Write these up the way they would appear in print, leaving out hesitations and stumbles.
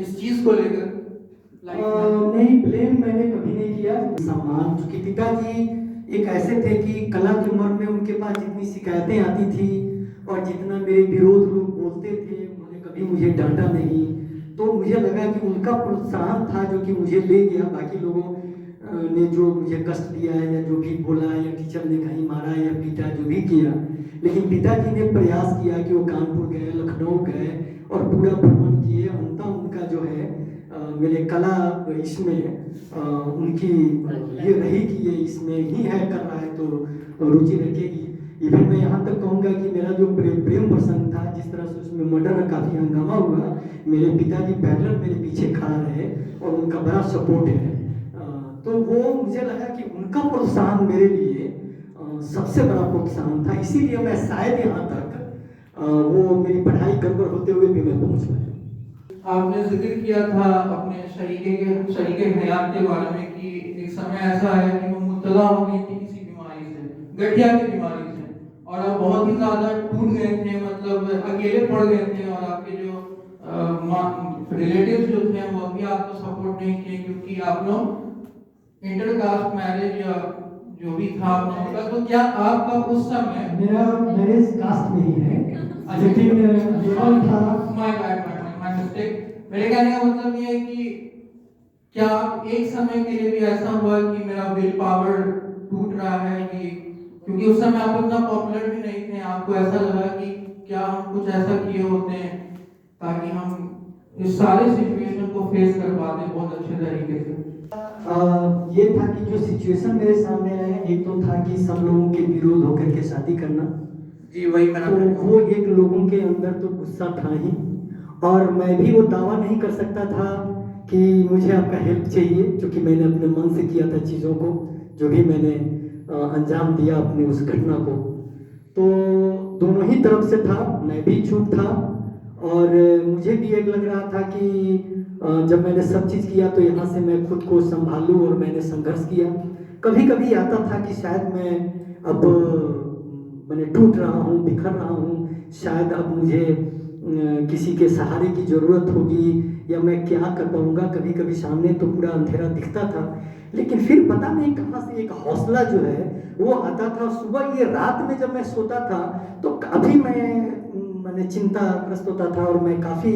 इस चीज को लेकर नहीं, ब्लेम मैंने कभी नहीं किया। सम्मान, चूंकि पिताजी एक ऐसे थे कि कला की उम्र में उनके पास जितनी शिकायतें आती थी और जितना मेरे विरोध लोग बोलते थे, उन्होंने कभी मुझे डांटा नहीं। तो मुझे लगा कि उनका प्रोत्साहन था जो कि मुझे ले गया। बाकी लोगों ने जो मुझे कष्ट दिया है या जो भी बोला या टीचर ने कहीं मारा या पीटा, जो भी किया, लेकिन पिताजी ने प्रयास किया कि वो कानपुर गए, लखनऊ गए और पूरा भ्रमण किए। अंततः उनका जो है मेरे कला इसमें उनकी ये रही कि ये इसमें ही है, कर रहा है तो रुचि रखेगी। इवन मैं यहाँ तक कहूँगा कि मेरा जो प्रेम प्रसंग था, जिस तरह से उसमें मर्डर काफ़ी हंगामा हुआ, मेरे पिताजी पैरेलल मेरे पीछे खड़ा रहे और उनका बड़ा सपोर्ट है। तो वो मुझे लगा कि उनका प्रोत्साहन मेरे लिए सबसे बड़ा प्रोत्साहन था। इसीलिए मैं शायद यहाँ तक वो मेरी पढ़ाई गड़बड़ होते हुए भी मैं पहुँच पाया। आपने जिक्र किया था अपने शरीके हयात के बारे में कि एक समय ऐसा है कि वो मुब्तला हो गई थी किसी बीमारी से, गठिया की बीमारी से, और आप बहुत ही ज्यादा टूट गए थे, मतलब अकेले पड़ गए थे, और आपके जो रिलेटिव्स जो थे वो भी आपको सपोर्ट नहीं किए, क्योंकि आप लोग इंटरकास्ट मैरिज या जो भी था आप लोगों का। तो क्या आपका उस समय, मेरा मैरिज कास्ट में ही है, लेकिन था। My mistake. मेरे कहने का मतलब ये है कि क्या एक समय के लिए भी ऐसा हुआ कि मेरा विल पावर टूट रहा है, कि क्योंकि उस समय आप इतना पॉपुलर भी नहीं थे, आपको ऐसा लगा कि क्या हम कुछ ऐसा किए होते हैं ताकि हम इस सारे सिचुएशन को फेस कर पाते बहुत अच्छे तरीके से? ये था कि जो सिचुएशन मेरे सामने आया, एक तो था कि सब लोगों के विरोध होकर के शादी करना। जी वही मैंने तो वो एक लोगों के अंदर तो गुस्सा था ही, और मैं भी वो दावा नहीं कर सकता था कि मुझे आपका हेल्प चाहिए, क्योंकि मैंने अपने मन से किया था चीज़ों को, जो भी मैंने अंजाम दिया अपनी उस घटना को। तो दोनों ही तरफ से था, मैं भी चुप था और मुझे भी एक लग रहा था कि जब मैंने सब चीज़ किया तो यहाँ से मैं खुद को संभालूं, और मैंने संघर्ष किया। कभी कभी आता था कि शायद मैं अब मैंने टूट रहा हूँ, बिखर रहा हूँ, शायद अब मुझे किसी के सहारे की ज़रूरत होगी, या मैं क्या कर पाऊँगा। कभी कभी सामने तो पूरा अंधेरा दिखता था, लेकिन फिर पता नहीं कहाँ से एक हौसला जो है वो आता था। सुबह ये रात में जब मैं सोता था तो अभी मैंने चिंताग्रस्त होता था, और मैं काफ़ी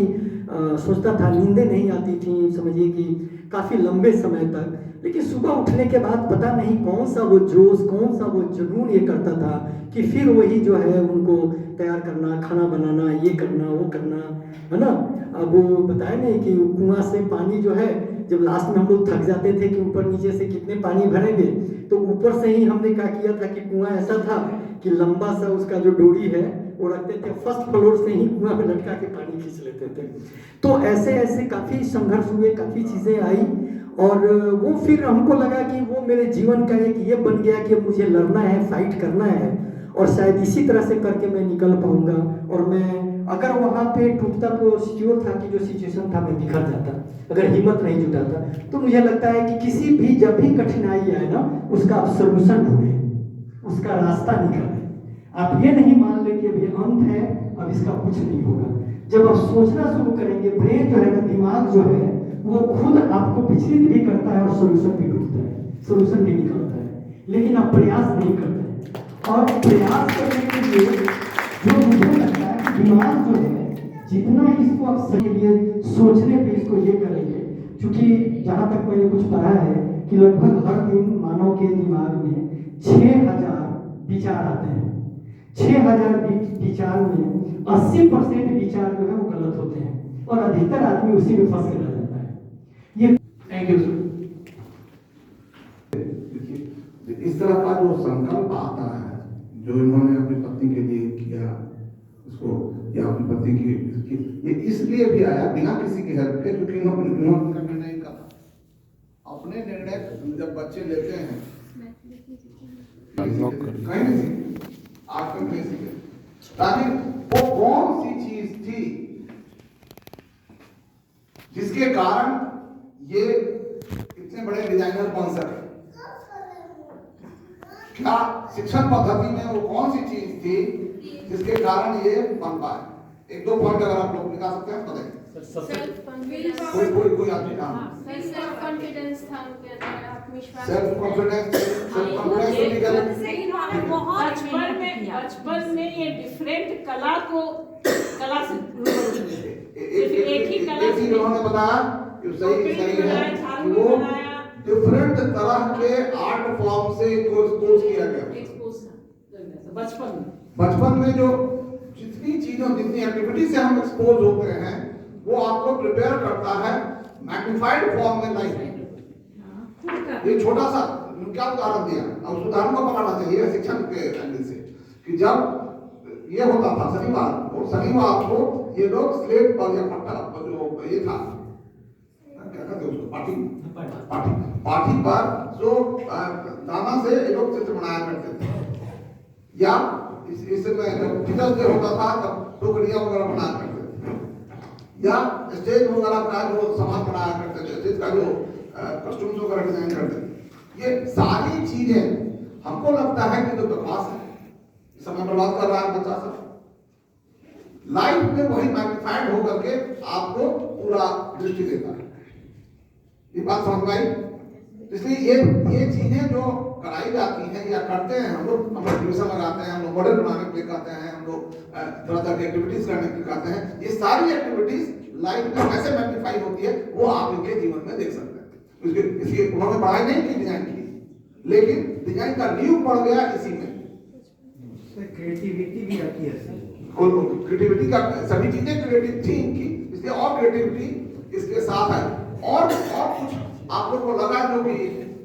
सोचता था, नींदें नहीं आती थी, समझिए कि काफ़ी लंबे समय तक। लेकिन सुबह उठने के बाद पता नहीं कौन सा वो जोश, कौन सा वो जुनून ये करता था कि फिर वही जो है उनको तैयार करना, खाना बनाना, ये करना, वो करना, है ना। अब वो बताए नहीं कि कुआं से पानी जो है, जब लास्ट में हम लोग थक जाते थे कि ऊपर नीचे से कितने पानी भरेंगे, तो ऊपर से ही हमने क्या किया था कि कुआं ऐसा था कि लंबा सा उसका जो डोरी है वो रखते थे, फर्स्ट फ्लोर से ही कुआं में लटका के पानी खींच लेते थे। तो ऐसे ऐसे काफ़ी संघर्ष हुए, काफ़ी चीज़ें आई, और वो फिर हमको लगा कि वो मेरे जीवन का एक ये बन गया कि मुझे लड़ना है, फाइट करना है, और शायद इसी तरह से करके मैं निकल पाऊंगा। और मैं अगर वहाँ पे टूटता तो सिक्योर था कि जो सिचुएशन था मैं बिखर जाता, अगर हिम्मत नहीं जुटाता। तो मुझे लगता है कि किसी भी जब भी कठिनाई आए ना, उसका आप सोल्यूशन ढूंढे, उसका रास्ता निकालें। आप ये नहीं मान ले कि अभी अंत है, अब इसका कुछ नहीं होगा। जब आप सोचना शुरू करेंगे, ब्रेन जो है ना, दिमाग जो है, वो खुद आपको विचलित भी करता है और सोल्यूशन भी ढूंढता है, सोल्यूशन भी निकालता है, लेकिन आप प्रयास नहीं करते हैं। और प्रयास करने के लिए जो मुझे लगता है कि दिमाग जो है, जितना इसको आप सही लिए सोचने पे इसको ये करेंगे, क्योंकि जहाँ तक मैंने कुछ पढ़ा है कि लगभग हर दिन मानव के दिमाग में 6000 विचार आते हैं। 6000 विचार में 80% विचार जो है वो गलत होते हैं, और अधिकतर आदमी उसी में फंस के रह जाता है। ये थैंक यू सर। इस तरह का जो संकल्प आता है, जो इन्होंने अपनी पत्नी के लिए किया, उसको या अपनी पत्नी की ये इसलिए भी आया बिना किसी की हेल्प के, क्योंकि इन्होंने उनका निर्णय कहा। अपने निर्णय जब बच्चे लेते हैं कहीं नहीं सीखे, आज तक नहीं सीखे, ताकि वो कौन सी चीज थी जिसके कारण ये इतने बड़े डिजाइनर बन सके। क्या शिक्षण पद्धति में वो कौन सी चीज थी जिसके कारण ये बन पाए? एक दो पॉइंट अगर आप लोग निकाल सकते हैं बताइए। सेल्फ कॉन्फिडेंस कोई आदमी का सेल्फ कॉन्फिडेंस था उनके अंदर, आत्मविश्वास। सेल्फ कॉन्फिडेंस भी करें। इन्होंने बचपन में ये डिफरेंट कला से रूबरू हुए। एक ही कला एक चीज उन्होंने बताया कि सही है कि वो डिफरेंट तरह के आर्ट फॉर्म से कोर्स किया गया बचपन में जो जितनी चीजों जितनी एक्टिविटी से हम एक्सपोज होते हैं वो आपको प्रिपेयर करता है मैग्निफाइड फॉर्म में लाइफ। ये छोटा सा क्या उदाहरण दिया, अब उस उदाहरण को पकड़ना चाहिए शिक्षण के एंगल से कि जब ये होता था शनिवार, और शनिवार को ये लोग स्लेट पर या पट्टा जो ये था क्या कहते हैं उसको पाठी पर जो दाना से ये लोग चित्र बनाया करते थे, या इसमें जब टीचर्स डे होता था तब टोकरियां वगैरह बनाया करते थे, या स्टेज वगैरह का जो सामान बनाया करते थे, स्टेज का जो कॉस्ट्यूम्स वगैरह डिजाइन करते थे। ये सारी चीजें हमको लगता है कि तो बकवास है, समय बर्बाद कर रहा है बच्चा सब। लाइफ में वही मैग्निफाइड होकर के आपको पूरा दृष्टि देता है। ये बात समझ में आई? इसलिए ये चीजें जो कराई जाती हैं या करते हैं हम लोग ट्यूशन लगाते हैं, हम लोग मॉडल बनाने के लिए कहते हैं, हम लोग तरह तरह की एक्टिविटीज करने के लिए कहते हैं, ये सारी एक्टिविटीज लाइफ में कैसे मैग्निफाई होती है वो आप इनके जीवन में देख सकते हैं। इसलिए उन्होंने पढ़ाई नहीं की डिजाइन की, लेकिन डिजाइन का नींव पड़ गया इसी में। क्रिएटिविटी भी आती है, क्रिएटिविटी का सभी चीजें क्रिएटिव थी इनकी, इसलिए और क्रिएटिविटी इसके साथ है। और कुछ आप लोग को लगा जो भी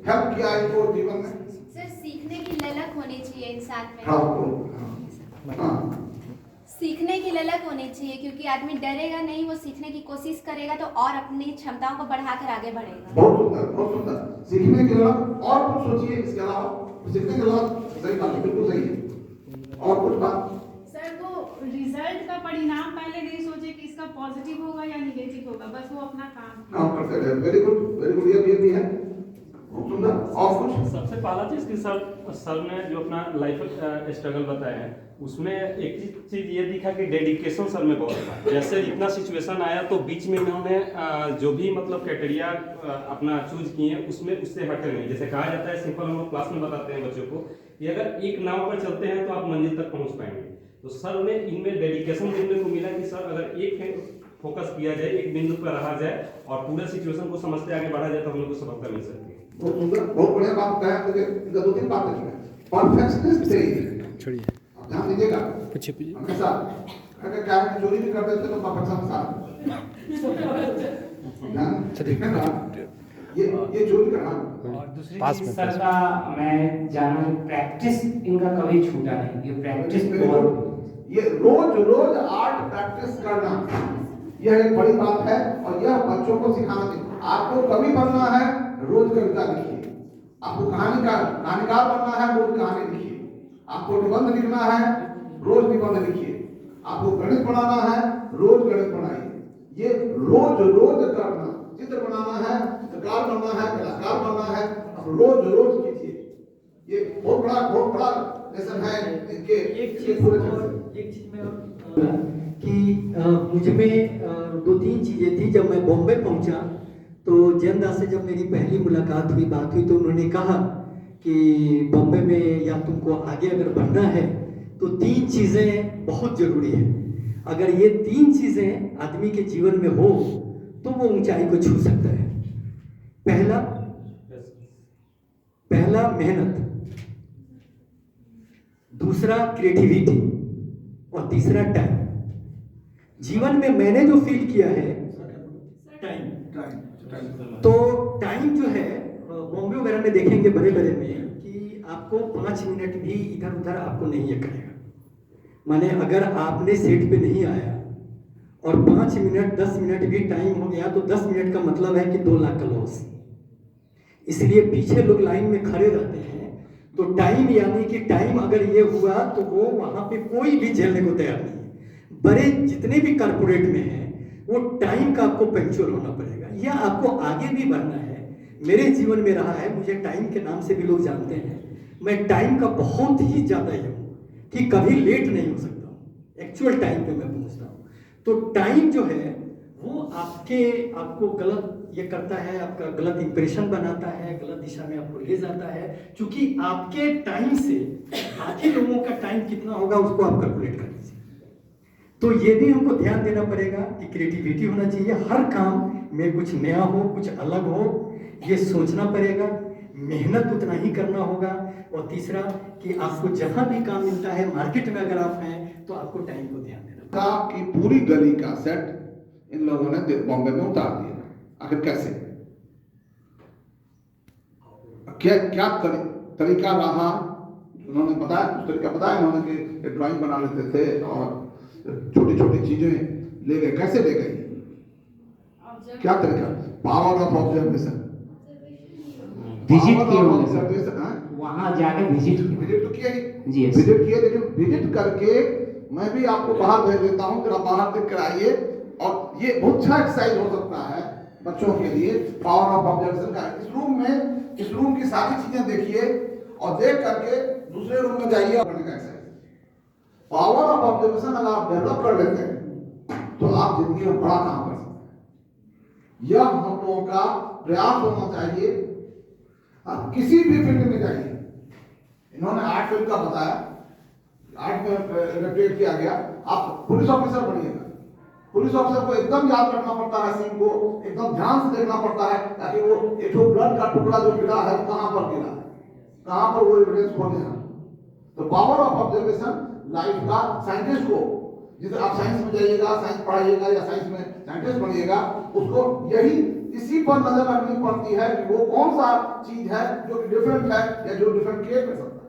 हेल्प किया इनको जीवन में? सर, सीखने की ललक होनी चाहिए इंसान में। हाँ। सीखने की ललक होनी चाहिए, क्योंकि आदमी डरेगा नहीं, वो सीखने की कोशिश करेगा तो और अपनी क्षमताओं को बढ़ाकर आगे बढ़ेगा। बहुत सुंदर, बहुत सुंदर। सीखने के ललक और कुछ सोचिए इसके अलावा, सीखने के ललक सही बात है, बिल्कुल सही है। और कुछ बात सर, वो रिजल्ट का परिणाम पहले नहीं सोचे कि इसका पॉजिटिव होगा या नेगेटिव होगा, बस वो अपना काम करते रहे। Very good, very good. ये भी है बहुत सुंदर। और कुछ सबसे पहला चीज कि सर ने जो अपना लाइफ स्ट्रगल बताया है उसमें एक चीज ये दिखा कि डेडिकेशन सर में बहुत था। जैसे इतना सिचुएशन आया तो बीच में उन्होंने जो भी मतलब क्राइटेरिया अपना चूज किए उसमें उससे हटे नहीं। जैसे कहा जाता है, सिंपल हम लोग क्लास में बताते हैं बच्चों को कि अगर एक नाव पर चलते हैं तो आप मंजिल तक पहुंच पाएंगे। तो सर ने इनमें डेडिकेशन देखने को मिला कि सर अगर एक फोकस किया जाए, एक बिंदु पर रहा जाए और पूरे सिचुएशन को समझते आगे बढ़ा जाए तो हम लोग को सफलता मिल सकती है। बहुत सुंदर, बहुत बढ़िया बात कहा है। मुझे दो तीन बातें की परफेक्शनिस्ट चाहिए, छोड़िए आप ध्यान दीजिएगा। हमेशा अगर क्या है चोरी भी कर देते तो परफेक्शन साथ ठीक है ना, ये चोरी करना। और दूसरी सर का मैं जाना प्रैक्टिस इनका कभी छूटा नहीं, ये प्रैक्टिस बहुत, ये रोज आर्ट प्रैक्टिस करना यह एक बड़ी बात है और यह बच्चों को सिखाना चाहिए। आपको कवि बनना है, रोज कविता लिखिए। आपको कहानीकार बनना है, रोज कहानी लिखिए। आपको निबंध लिखना है, रोज निबंध लिखिए। आपको गणित बनाना है, रोज गणित बनाइए। ये रोज करना, चित्र बनाना है, चित्रकार बनना है, कलाकार बनना है, अब रोज कीजिए। ये बहुत बड़ा लेसन है इनके। एक चीज में कि मुझ में दो तीन चीजें थी। जब मैं बॉम्बे पहुंचा तो जयंत से जब मेरी पहली मुलाकात हुई, बात हुई, तो उन्होंने कहा कि बॉम्बे में या तुमको आगे अगर बढ़ना है तो तीन चीजें बहुत जरूरी है। अगर ये तीन चीजें आदमी के जीवन में हो तो वो ऊंचाई को छू सकता है। पहला मेहनत, दूसरा क्रिएटिविटी और तीसरा टाइम। जीवन में मैंने जो फील किया है टाइम, तो टाइम जो है बॉम्बे वगैरह में देखेंगे बड़े में कि आपको 5 मिनट भी इधर उधर आपको नहीं ये करेगा। माने अगर आपने सेट पे नहीं आया और 5 मिनट 10 मिनट भी टाइम हो गया तो 10 मिनट का मतलब है कि 2 लाख का लॉस। इसलिए पीछे लोग लाइन में खड़े रहते हैं। तो टाइम यानी कि टाइम अगर ये हुआ तो वो वहां पे कोई भी झेलने को तैयार नहीं है। बड़े जितने भी कारपोरेट में हैं वो टाइम का आपको पंक्चुअल होना पड़ेगा या आपको आगे भी बढ़ना है। मेरे जीवन में रहा है, मुझे टाइम के नाम से भी लोग जानते हैं। मैं टाइम का बहुत ही ज्यादा ये हूँ कि कभी लेट नहीं हो सकता हूँ, एक्चुअल टाइम पे मैं पहुँचता हूँ। तो टाइम जो है वो आपको गलत ये करता है, आपका गलत इंप्रेशन बनाता है, गलत दिशा में आपको ले जाता है। क्योंकि आपके टाइम से बाकी लोगों का टाइम कितना होगा उसको आप कैलकुलेट कर लीजिए। तो ये भी हमको ध्यान देना पड़ेगा कि क्रिएटिविटी होना चाहिए, हर काम में कुछ नया हो, कुछ अलग हो, ये सोचना पड़ेगा, मेहनत उतना ही करना होगा। और तीसरा कि आपको जहां भी काम मिलता है, मार्केट में अगर आप हैं तो आपको टाइम को ध्यान देना का कि पूरी गली का सेट इन लोगों ने बॉम्बे में उतार दिया। आखिर कैसे, क्या तरीका रहा? उन्होंने बताया, उस तरीका बताया उन्होंने कि ड्राइंग बना लेते थे और छोटी छोटी चीजें ले गए। कैसे ले गए, क्या तरीका? पावर ऑफ ऑब्जर्वेशन, विजिट किए होंगे, वहां जाके विजिट तो किया ही जी, विजिट किए, लेकिन विजिट करके मैं भी आपको बाहर भेज देता हूँ, जरा बाहर देख कर आइए। और ये बहुत अच्छा एक्सरसाइज हो सकता है बच्चों के लिए, पावर ऑफ ऑब्जर्वेशन का। इस रूम की सारी चीजें देखिए और देख करके दूसरे रूम में जाइए और करने का एक्सरसाइज। पावर ऑफ ऑब्जर्वेशन अगर आप डेवलप कर लेते हैं तो आप जिंदगी में बड़ा काम कर सकते हैं। यह हम लोगों का प्रयास होना चाहिए। आप किसी भी फील्ड में जाइए, इन्होंने आर्ट फील्ड का बताया, आर्ट में ग्रेजुएट किया गया, आप पुलिस ऑफिसर बनिएगा। पुलिस ऑफिसर को एकदम याद रखना पड़ता है, सीन को एकदम ध्यान से देखना पड़ता है ताकि वो एक ब्लड का टुकड़ा जो गिरा है कहां पर गिरा है, कहां पर वो एविडेंस खोजेगा। तो पावर ऑफ ऑब्जर्वेशन लाइफ का साइंटिस्ट को, जिसे आप साइंस में जाइएगा, साइंस पढ़ाइएगा या साइंस में साइंटिस्ट बनिएगा, उसको यही इसी पर नजर रखनी पड़ती है कि वो कौन सा चीज है जो डिफरेंट है या जो डिफरेंशिएट कर सकता है।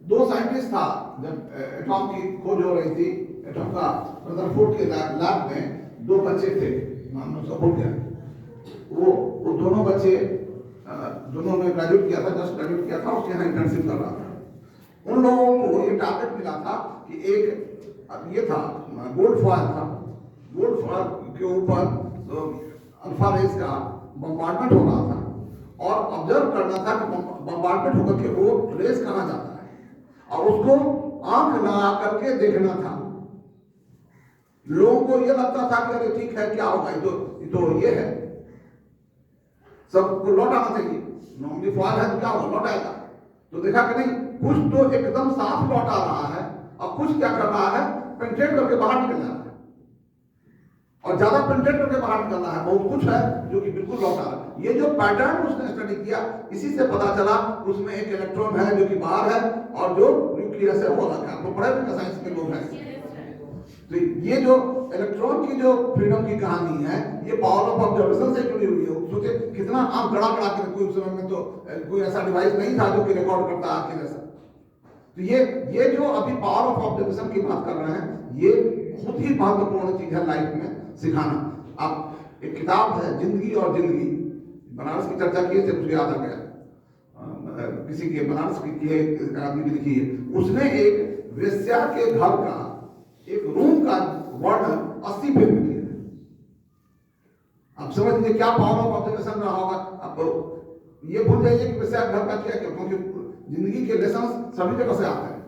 दो साइंटिस्ट था जब एटॉम की खोज हो रही थी, एटॉम का रदरफोर्ड के लैब में दो बच्चे थे, नाम उसका भूल गया। वो दोनों बच्चे, दोनों ने ग्रेजुएट किया था, जस्ट ग्रेजुएट किया था, उसके यहाँ इंटर्नशिप कर रहा था। उन लोगों को ये टारगेट मिला था कि एक ये था गोल्ड फॉयल था, गोल्ड फॉयल के ऊपर अल्फा रेज का बम्बार्डमेंट हो रहा था और ऑब्जर्व करना था कि बम्बार्डमेंट होकर के वो रेज कहाँ जाता है और उसको आंख लगा करके देखना था। लोगों को ये लगता था कि अरे ठीक है, क्या होगा, ये तो ये है, सबको लौट आना चाहिए, नॉर्मली फॉयल है तो क्या होगा, लौट आएगा। तो देखा कि नहीं, कुछ तो एकदम साफ लौट आ रहा है और कुछ क्या कर रहा है, पेंट्रेट करके बाहर निकल रहा है और ज्यादा पेंट्रेट करके बाहर निकल रहा है। बहुत कुछ है जो कि बिल्कुल लौट आ रहा है। ये जो पैटर्न उसने स्टडी किया, इसी से पता चला उसमें एक इलेक्ट्रॉन है जो कि बाहर है और जो न्यूक्लियस है वो अलग है। आपको पढ़े भी साइंस के लोग हैं। तो ये जो इलेक्ट्रॉन की जो फ्रीडम की कहानी है, ये पावर ऑफ ऑब्जर्वेशन से जुड़ी हुई है। सोचे कितना आम गड़ा के कोई उस समय में तो कोई ऐसा डिवाइस नहीं था जो कि रिकॉर्ड करता है आपके जैसा। तो ये जो अभी पावर ऑफ ऑब्जर्वेशन की बात कर रहे हैं, ये बहुत ही महत्वपूर्ण चीज है लाइफ में सिखाना। आप एक किताब है जिंदगी और जिंदगी, बनारस की चर्चा की थे, मुझे याद आ गया, किसी के बनारस की आदमी की लिखी है, उसने एक वेश्या के घर का एक रूम का वर्णन 80 पेज में किया है। आप समझ लीजिए क्या पावर ऑफ ऑब्जर्वेशन रहा होगा। आप ये भूल जाइए कि वेश्या घर का क्या, क्योंकि जिंदगी के लेसन सभी जगह से आते हैं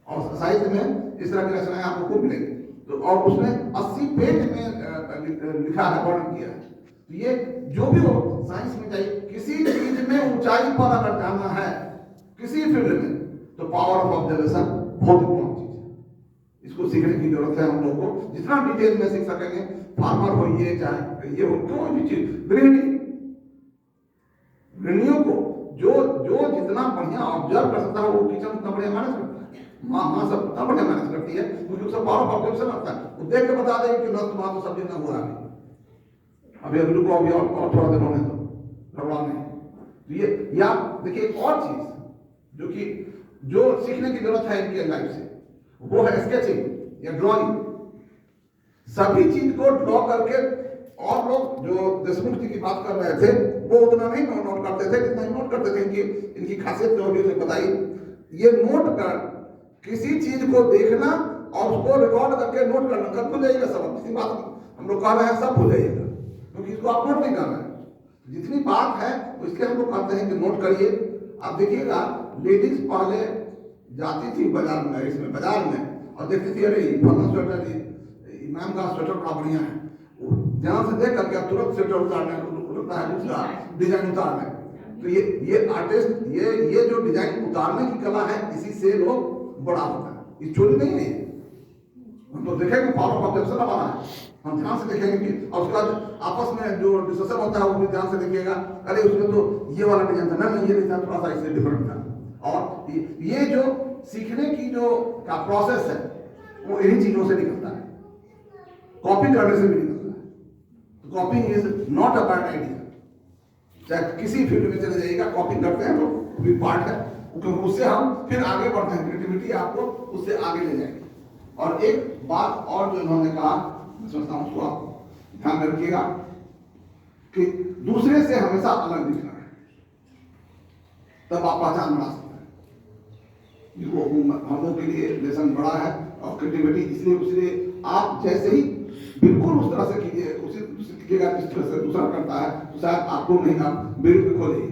और साहित्य में इस तरह की रचनाएं आपको खूब मिलेंगी। तो और उसने 80 पेज में लिखा है, वर्णन किया है। तो ये जो भी हो, साइंस में जाइए, किसी चीज में ऊंचाई पर अगर जाना है किसी फील्ड में, तो पावर ऑफ ऑब्जर्वेशन बहुत इंपॉर्टेंट चीज है। इसको सीखने की जरूरत है हम लोग को, जितना डिटेल में सीख सकेंगे। फार्मर होइए, चाहे ये हो, कोई भी चीज, गृहिणियों को जो जितना बढ़िया ऑब्जर्व कर सकता है वो किचन उतना बढ़िया मैनेज करता है। माँ सब उतना बढ़िया मैनेज करती है क्योंकि उसका पावर ऑफ ऑब्जर्वेशन आता है। वो देख के बता देगी कि न तुम्हारा तो सब्जी न हुआ अभी रुको, अभी और थोड़ा देर होने दो, घबराओ नहीं। तो ये या देखिए एक और चीज जो सीखने की जरूरत है इनकी लाइफ से, वो है स्केचिंग या ड्राइंग। सभी चीज को ड्रॉ करके, और लोग जो देशमुख जी की बात कर रहे थे वो उतना नहीं नोट करते थे जितना नोट करते थे। इनकी खासियत जो भी बताई, ये नोट कर किसी चीज को देखना और उसको रिकॉर्ड करके नोट करना, कब भूल जाइएगा सब। किसी बात हम लोग कह रहे हैं सब भूल जाइएगा क्योंकि इसको आप नोट नहीं कर रहे हैं। जितनी बात है उसके हम लोग कहते हैं कि नोट करिए। आप देखिएगा लेडीज पहले जाती थी बाजार में, इसमें बाजार में, और देखती थी अरे फला स्वेटर मैम का स्वेटर बड़ा बढ़िया है, ध्यान से देख करके तुरंत स्वेटर उतारने लगता है, उसका डिजाइन उतारने। तो ये आर्टिस्ट ये जो डिजाइन उतारने की कला है, इसी से लोग बड़ा होता है, ये चोरी नहीं है। हम तो देखेंगे फॉलो अप जब से बना है, हम ध्यान से देखेंगे कि, और उसका आपस में जो डिस्कशन होता है वो भी ध्यान से देखिएगा, अरे उसमें तो ये वाला डिजाइन था ना, ये नहीं था, थोड़ा सा इससे डिफरेंट था। और ये जो सीखने की जो का प्रोसेस है वो इन्हीं चीजों से निकलता है, कॉपी करने से भी निकलता है। कॉपिंग is not a bad idea, चाहे किसी फील्ड में चले जाइएगा, कॉपी करते हैं तो भी पार्ट है, क्योंकि उससे हम फिर आगे बढ़ते हैं, क्रिएटिविटी आपको उससे आगे ले जाएगी। और एक बात और जो इन्होंने कहा, मैं समझता हूं उसको आप ध्यान में रखिएगा, कि दूसरे से हमेशा अलग दिखना है, तब आप पहचान बना सकते हैं। वो हम लोग के लिए लेसन बड़ा है, और क्रिएटिविटी इसलिए आप जैसे ही बिल्कुल उस तरह से कीजिए, उसी कीजिएगा जिस तरह से दूसरा करता है, तो शायद आपको नहीं, आप बिल्कुल खोलिए।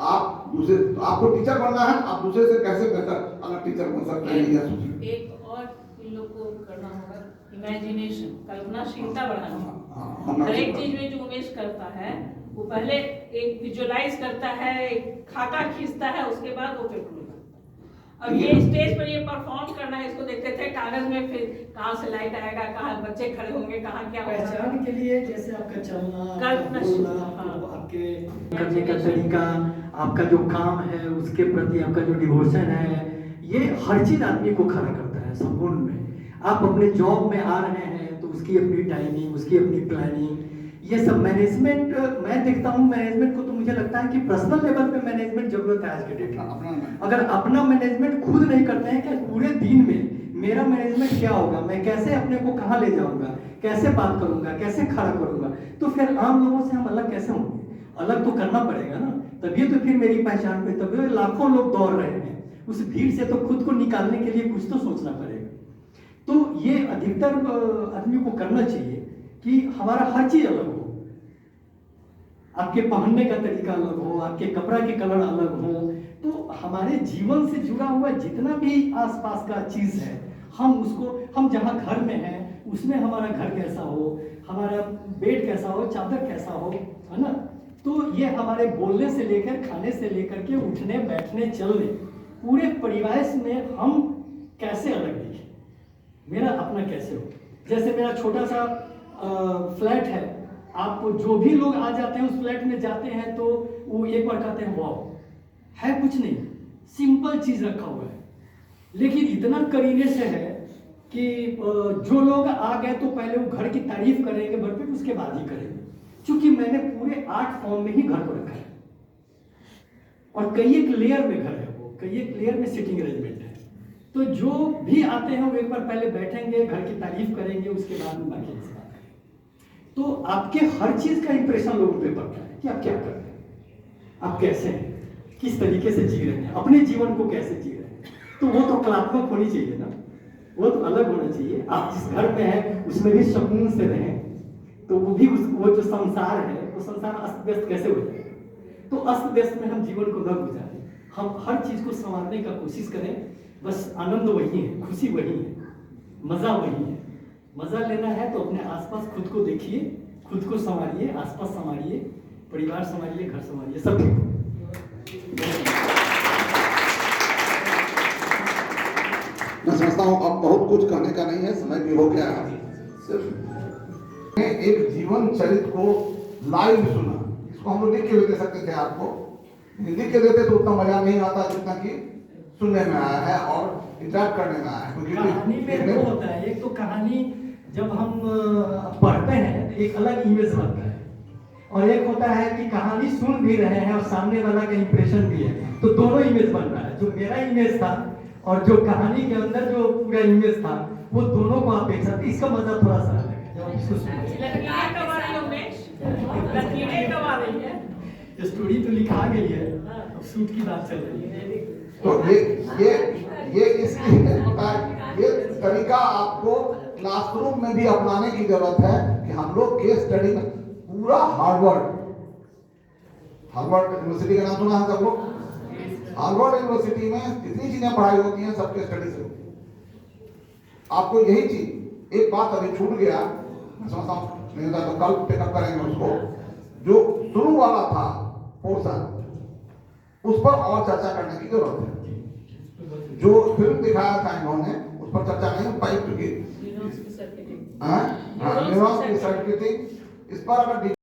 आप दूसरे, तो आपको टीचर बनना है, आप दूसरे से कैसे बेहतर अलग टीचर बन सकते हैं, यह सोचिए। एक और इन लोग को करना होगा, इमेजिनेशन, कल्पनाशीलता बढ़ाना होगा। हर एक चीज में जो उमेश करता है वो पहले एक विजुअलाइज करता है, एक खाका खींचता है, उसके बाद वो पेपर में करता है। अब ये स्टेज पर ये परफॉर्म करना है, इसको देखते थे कागज में, फिर कहाँ से लाइट आएगा, कहाँ बच्चे खड़े होंगे, कहाँ क्या होगा। पहचान के लिए जैसे आपका चलना, कल्पनाशीलता, बोलना, आपके करने का तरीका, आपका जो काम है उसके प्रति आपका जो डिवोशन है, ये हर चीज आदमी को खड़ा करता है संपूर्ण में। आप अपने जॉब में आ रहे हैं तो उसकी अपनी टाइमिंग, उसकी अपनी प्लानिंग, ये सब मैनेजमेंट, मैं देखता हूँ मैनेजमेंट को, तो मुझे लगता है कि पर्सनल लेवल पे मैनेजमेंट जरूरत है आज के डेट में। अगर अपना मैनेजमेंट खुद नहीं करते हैं कि पूरे दिन में मेरा मैनेजमेंट क्या होगा, मैं कैसे अपने को कहाँ ले जाऊंगा, कैसे बात करूंगा, कैसे खड़ा करूंगा, तो फिर आम लोगों से हम अलग कैसे होंगे? अलग तो करना पड़ेगा ना, तभी तो फिर मेरी पहचान पे, तभी लाखों लोग दौड़ रहे हैं, उस भीड़ से तो खुद को निकालने के लिए कुछ तो सोचना पड़ेगा। तो ये अधिकतर आदमी को करना चाहिए कि हमारा हर चीज अलग हो, आपके पहनने का तरीका अलग हो, आपके कपड़ा के कलर अलग हो, तो हमारे जीवन से जुड़ा हुआ जितना भी आसपास का चीज है, हम उसको, हम जहाँ घर में हैं उसमें हमारा घर कैसा हो, हमारा बेड कैसा हो, चादर कैसा हो, है ना। तो ये हमारे बोलने से लेकर, खाने से लेकर के उठने बैठने चलने, पूरे परिवार में हम कैसे अलग दिखें, मेरा अपना कैसे हो। जैसे मेरा छोटा सा फ्लैट है, आप जो भी लोग आ जाते हैं उस फ्लैट में जाते हैं तो वो एक बार कहते हैं वाह, है कुछ नहीं, सिंपल चीज रखा हुआ है, लेकिन इतना करीने से है कि जो लोग आ गए तो पहले वो घर की तारीफ करेंगे भरपेट, उसके बाद ही करेंगे, क्योंकि मैंने पूरे 8 फॉर्म में ही घर को रखा है, और कई एक लेयर में घर है, वो कई एक लेयर में सिटिंग अरेंजमेंट है। तो जो भी आते हैं वो एक बार पहले बैठेंगे, घर की तारीफ करेंगे, उसके बाद में बाकी से बात करेंगे। तो आपके हर चीज का इंप्रेशन लोगों पे पड़ता है कि आप क्या कर रहे हैं, आप कैसे हैं, किस तरीके से जी रहे हैं, अपने जीवन को कैसे जी रहे हैं। तो वो तो कलात्मक होनी चाहिए ना, वो तो अलग होना चाहिए। आप जिस घर में हैं उसमें भी सुकून से रहें, तो वो भी वो जो संसार है वो संसार अस्त व्यस्त कैसे हो जाए। तो अस्त व्यस्त में हम जीवन को न गुजारें, हम हर चीज को संवारने का कोशिश करें। बस आनंद वही है, खुशी वही है, मजा वही है। मजा लेना है तो अपने आसपास खुद को देखिए, खुद को संवारिए, आसपास संवारिए, परिवार संवारिए, घर संवारिए, सब ठीक। मैं समझता हूँ अब बहुत कुछ कहने का नहीं है, समय भी हो गया है। सिर्फ एक जीवन चरित्र को लाइव सुना, इसको हम लोग लिख के भी दे सकते थे आपको, लिख के देते तो उतना मजा नहीं आता जितना कि सुनने में आया है और इंटरेक्ट करने में आया है। कहानी में दो होता है, एक तो कहानी जब हम पढ़ते हैं एक अलग इमेज बनता है, और एक होता है कि कहानी सुन भी रहे हैं और सामने वाला का इंप्रेशन भी है, तो दोनों इमेज बन रहा है। जो मेरा इमेज था और जो कहानी के अंदर जो पूरा इमेज था, वो दोनों को आप एक साथ, इसका मजा थोड़ा सा अलग है। जब इसको स्टोरी तो लिखा गई है, अब शूट की बात चल रही है। तो ये इसलिए होता है, ये तरीका आपको क्लासरूम में भी अपनाने की जरूरत है कि हम लोग केस स्टडी में पूरा हार्वर्ड यूनिवर्सिटी का नाम सुना है सब लोग? हार्वर्ड यूनिवर्सिटी में जितनी चीजें पढ़ाई होती हैं सबके स्टडी से होती है। आपको यही चीज एक बात अभी छूट गया, मैं समझता हूँ नहीं होता तो कल पिकअप करेंगे उसको। जो शुरू वाला था पोर्शन, उस पर और चर्चा करने की जरूरत है। जो फिल्म दिखाया था इन्होंने उस पर चर्चा नहीं हो पाई, क्योंकि न्यूरॉन्स की सर्किटिंग, इस पर अगर